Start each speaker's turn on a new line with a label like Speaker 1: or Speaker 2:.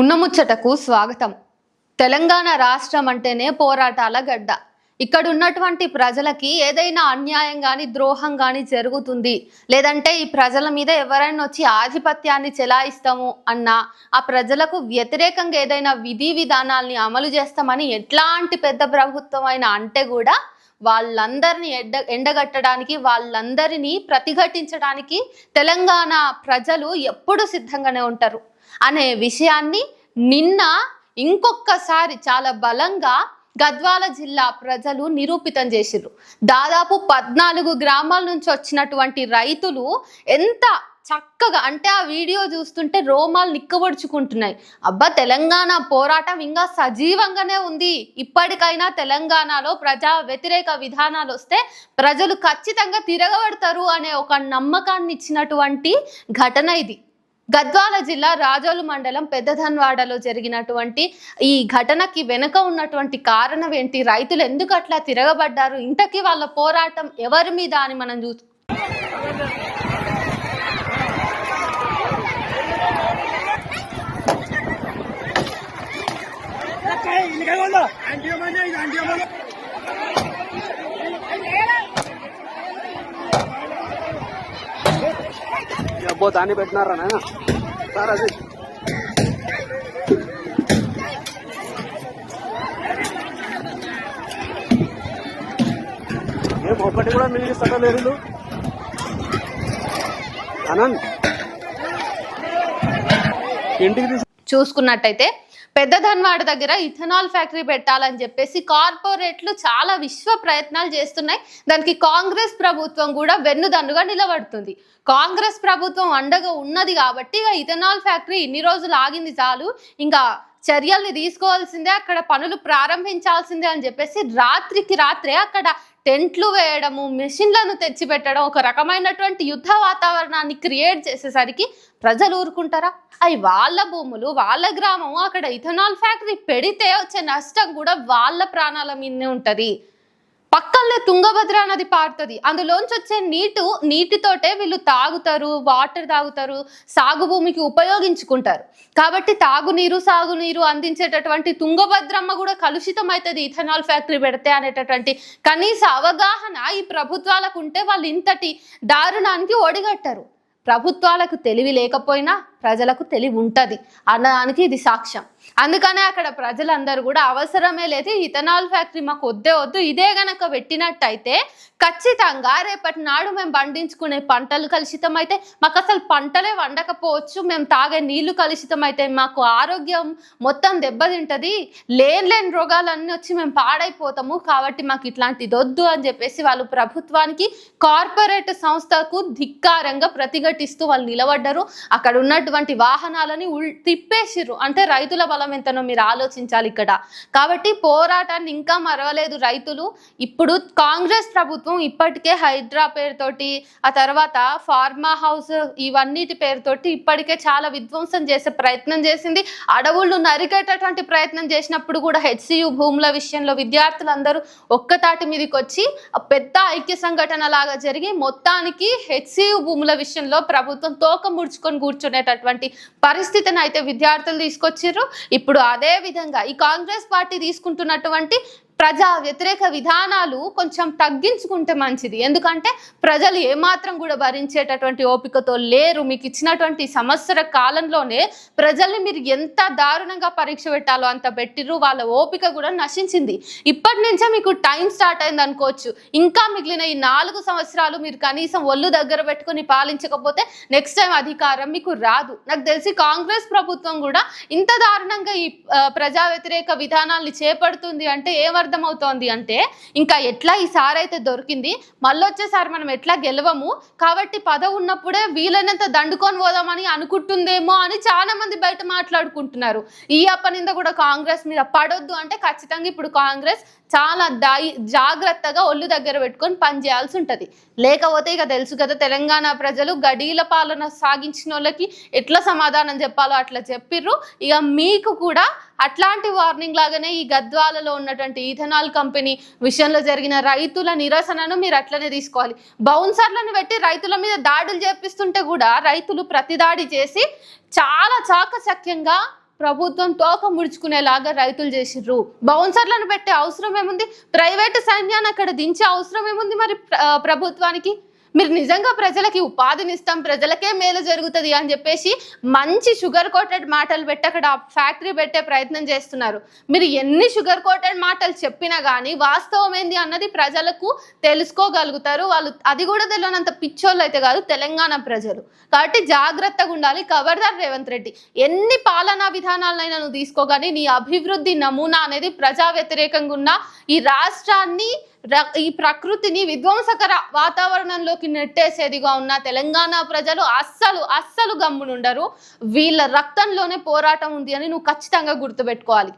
Speaker 1: ఉన్నముచ్చటకు స్వాగతం. తెలంగాణ రాష్ట్రం అంటేనే పోరాటాల గడ్డ. ఇక్కడ ఉన్నటువంటి ప్రజలకి ఏదైనా అన్యాయం కానీ ద్రోహం కానీ జరుగుతుంది, లేదంటే ఈ ప్రజల మీద ఎవరైనా వచ్చి ఆధిపత్యాన్ని చెలాయిస్తాము అన్నా, ఆ ప్రజలకు వ్యతిరేకంగా ఏదైనా విధి విధానాల్ని అమలు చేస్తామని ఎట్లాంటి పెద్ద ప్రభుత్వం అయినా అంటే కూడా వాళ్ళందరినీ ఎండగట్టడానికి, వాళ్ళందరినీ ప్రతిఘటించడానికి తెలంగాణ ప్రజలు ఎప్పుడు సిద్ధంగానే ఉంటారు అనే విషయాన్ని నిన్న ఇంకొకసారి చాలా బలంగా గద్వాల జిల్లా ప్రజలు నిరూపితం చేసిర్రు. దాదాపు 14 గ్రామాల నుంచి వచ్చినటువంటి రైతులు ఎంత చక్కగా అంటే ఆ వీడియో చూస్తుంటే రోమాలు నిక్కబొడుచుకుంటున్నాయి. అబ్బా, తెలంగాణ పోరాటం ఇంకా సజీవంగానే ఉంది. ఇప్పటికైనా తెలంగాణలో ప్రజా వ్యతిరేక విధానాలు వస్తే ప్రజలు ఖచ్చితంగా తిరగబడతారు అనే ఒక నమ్మకాన్ని ఇచ్చినటువంటి ఘటన ఇది. గద్వాల జిల్లా రాజోలు మండలం పెద్దధన్వాడలో జరిగినటువంటి ఈ ఘటనకి వెనుక ఉన్నటువంటి కారణం ఏంటి, రైతులు ఎందుకు అట్లా తిరగబడ్డారు, ఇంతకీ వాళ్ళ పోరాటం ఎవరి మీద అని మనం
Speaker 2: అబ్బో దాన్ని పెట్టినారా నాయన సార్? అది ఏం ఒకటి కూడా మిగిలిస్తాడో లేదు ఆనంద్. ఇంటికి
Speaker 1: చూసుకున్నట్టయితే పెద్దధన్వాడ దగ్గర ఇథనాల్ ఫ్యాక్టరీ పెట్టాలని చెప్పేసి కార్పొరేట్లు చాలా విశ్వ ప్రయత్నాలు చేస్తున్నాయి. దానికి కాంగ్రెస్ ప్రభుత్వం కూడా వెన్నుదన్నుగా నిలబడుతుంది. కాంగ్రెస్ ప్రభుత్వం అండగా ఉన్నది కాబట్టి ఇక ఇథనాల్ ఫ్యాక్టరీ ఇన్ని రోజులు ఆగింది చాలు, ఇంకా చర్యల్ని తీసుకోవాల్సిందే, అక్కడ పనులు ప్రారంభించాల్సిందే అని చెప్పేసి రాత్రికి రాత్రే అక్కడ టెంట్లు వేయడము, మెషిన్లను తెచ్చిపెట్టడం, ఒక రకమైనటువంటి యుద్ధ వాతావరణాన్ని క్రియేట్ చేసేసరికి ప్రజలు ఊరుకుంటారా? అవి వాళ్ళ భూములు, వాళ్ళ గ్రామము, అక్కడ ఇథనాల్ ఫ్యాక్టరీ పెడితే వచ్చే నష్టం కూడా వాళ్ళ ప్రాణాల మీదనే ఉంటుంది. పక్కనే తుంగభద్ర నది పారుతుంది, అందులోంచి వచ్చే నీటితోటే వీళ్ళు తాగుతారు, వాటర్ తాగుతారు, సాగు భూమికి ఉపయోగించుకుంటారు. కాబట్టి తాగునీరు సాగునీరు అందించేటటువంటి తుంగభద్రమ్మ కూడా కలుషితం అవుతుంది ఇథనాల్ ఫ్యాక్టరీ పెడితే అనేటటువంటి కనీస అవగాహన ఈ ప్రభుత్వాలకు ఉంటే వాళ్ళు ఇంతటి దారుణానికి ఒడిగట్టారు. ప్రభుత్వాలకు తెలివి లేకపోయినా ప్రజలకు తెలివి ఉంటుంది అన్నదానికి ఇది సాక్ష్యం. అందుకనే అక్కడ ప్రజలందరూ కూడా అవసరమే లేదు, ఇథనాల్ ఫ్యాక్టరీ మాకు వద్దే వద్దు, ఇదే గనక పెట్టినట్టయితే ఖచ్చితంగా రేపటి నాడు మేము పండించుకునే పంటలు కలుషితం అయితే, మాకు అసలు పంటలే వండకపోవచ్చు, మేము తాగే నీళ్లు కలుషితం అయితే, మాకు ఆరోగ్యం మొత్తం దెబ్బతింటది, లేని రోగాలన్నీ వచ్చి మేము పాడైపోతాము, కాబట్టి మాకు ఇట్లాంటిది వద్దు అని చెప్పేసి వాళ్ళు ప్రభుత్వానికి, కార్పొరేట్ సంస్థకు ధిక్కారంగా ప్రతిఘటిస్తూ వాళ్ళు నిలబడ్డారు. అక్కడ ఉన్నటువంటి వాహనాలని తిప్పేసిర్రు. అంటే రైతుల బలం ఎంతనో మీరు ఆలోచించాలి ఇక్కడ. కాబట్టి పోరాటాన్ని ఇంకా మరవలేదు రైతులు. ఇప్పుడు కాంగ్రెస్ ప్రభుత్వం ఇప్పటికే హైడ్రా పేరుతోటి, ఆ తర్వాత ఫార్మా హౌస్, ఇవన్నిటి పేరుతోటి ఇప్పటికే చాలా విధ్వంసం చేసే ప్రయత్నం చేసింది. అడవులను నరికేటటువంటి ప్రయత్నం చేసినప్పుడు కూడా హెచ్సియు భూముల విషయంలో విద్యార్థులందరూ ఒక్కతాటి మీదకి వచ్చి పెద్ద ఐక్య సంఘటన లాగా జరిగి మొత్తానికి హెచ్సియు భూముల విషయంలో ప్రభుత్వం తోక ముడుచుకొని కూర్చునేటటువంటి పరిస్థితిని అయితే విద్యార్థులు తీసుకొచ్చారు. ఇప్పుడు అదే విధంగా ఈ కాంగ్రెస్ పార్టీ తీసుకుంటున్నటువంటి ప్రజా వ్యతిరేక విధానాలు కొంచెం తగ్గించుకుంటే మంచిది. ఎందుకంటే ప్రజలు ఏమాత్రం కూడా భరించేటటువంటి ఓపికతో లేరు. మీకు ఇచ్చినటువంటి సంవత్సర కాలంలోనే ప్రజల్ని మీరు ఎంత దారుణంగా పరీక్ష పెట్టాలో అంత పెట్టిర్రు. వాళ్ళ ఓపిక కూడా నశించింది. ఇప్పటి నుంచే మీకు టైం స్టార్ట్ అయింది అనుకోవచ్చు. ఇంకా మిగిలిన ఈ 4 సంవత్సరాలు మీరు కనీసం ఒళ్ళు దగ్గర పెట్టుకుని పాలించకపోతే నెక్స్ట్ టైం అధికారం మీకు రాదు. నాకు తెలిసి కాంగ్రెస్ ప్రభుత్వం కూడా ఇంత దారుణంగా ఈ ప్రజా వ్యతిరేక విధానాల్ని చేపడుతుంది అంటే అర్థమవుతోంది అంటే ఇంకా ఎట్లా ఈసారి అయితే దొరికింది, మళ్ళీ వచ్చేసారి మనం ఎట్లా గెలవము, కాబట్టి పదవి ఉన్నప్పుడే వీలైనంత దండుకొని పోదామని అనుకుంటుందేమో అని చాలా మంది బయట మాట్లాడుకుంటున్నారు. ఈ అప్పనింద కూడా కాంగ్రెస్ మీద పడొద్దు అంటే ఖచ్చితంగా ఇప్పుడు కాంగ్రెస్ చాలా జాగ్రత్తగా ఒళ్ళు దగ్గర పెట్టుకొని పనిచేయాల్సి ఉంటుంది. లేకపోతే ఇక తెలుసు కదా, తెలంగాణ ప్రజలు గడీల పాలన సాగించిన వాళ్ళకి ఎట్లా సమాధానం చెప్పాలో అట్లా చెప్పిర్రు. ఇక మీకు కూడా అట్లాంటి వార్నింగ్ లాగానే ఈ గద్వాలలో ఉన్నటువంటి ఇథనాల్ కంపెనీ విషయంలో జరిగిన రైతుల నిరసనను మీరు అట్లనే తీసుకోవాలి. బౌన్సర్లను పెట్టి రైతుల మీద దాడులు చేపిస్తుంటే కూడా రైతులు ప్రతిదాడి చేసి చాలా చాకచక్యంగా ప్రభుత్వం తోక ముడుచుకునేలాగా రైతులు చేసిర్రు. బౌన్సర్లను పెట్టే అవసరం ఏముంది? ప్రైవేటు సైన్యాన్ని అక్కడ దించే అవసరం ఏముంది మరి ప్రభుత్వానికి? మీరు నిజంగా ప్రజలకి ఉపాధిని ఇస్తాం, ప్రజలకే మేలు జరుగుతుంది అని చెప్పేసి మంచి షుగర్ కోటెడ్ మాటలు పెట్టి అక్కడ ఫ్యాక్టరీ పెట్టే ప్రయత్నం చేస్తున్నారు. మీరు ఎన్ని షుగర్ కోటెడ్ మాటలు చెప్పినా కానీ వాస్తవం ఏంది అన్నది ప్రజలకు తెలుసుకోగలుగుతారు. వాళ్ళు అది కూడా తెలియనంత పిచ్చోళ్ళు అయితే కాదు తెలంగాణ ప్రజలు. కాబట్టి జాగ్రత్తగా ఉండాలి. ఖబర్దార్ రేవంత్ రెడ్డి, ఎన్ని పాలనా విధానాలైనా నువ్వు తీసుకోగాని నీ అభివృద్ధి నమూనా అనేది ప్రజా వ్యతిరేకంగా ఉన్న ఈ రాష్ట్రాన్ని, ఈ ప్రకృతిని విధ్వంసకర వాతావరణంలోకి నెట్టేసేదిగా ఉన్న తెలంగాణ ప్రజలు అస్సలు గమ్మునుండరు. వీళ్ళ రక్తంలోనే పోరాటం ఉంది అని నువ్వు ఖచ్చితంగా గుర్తుపెట్టుకోవాలి.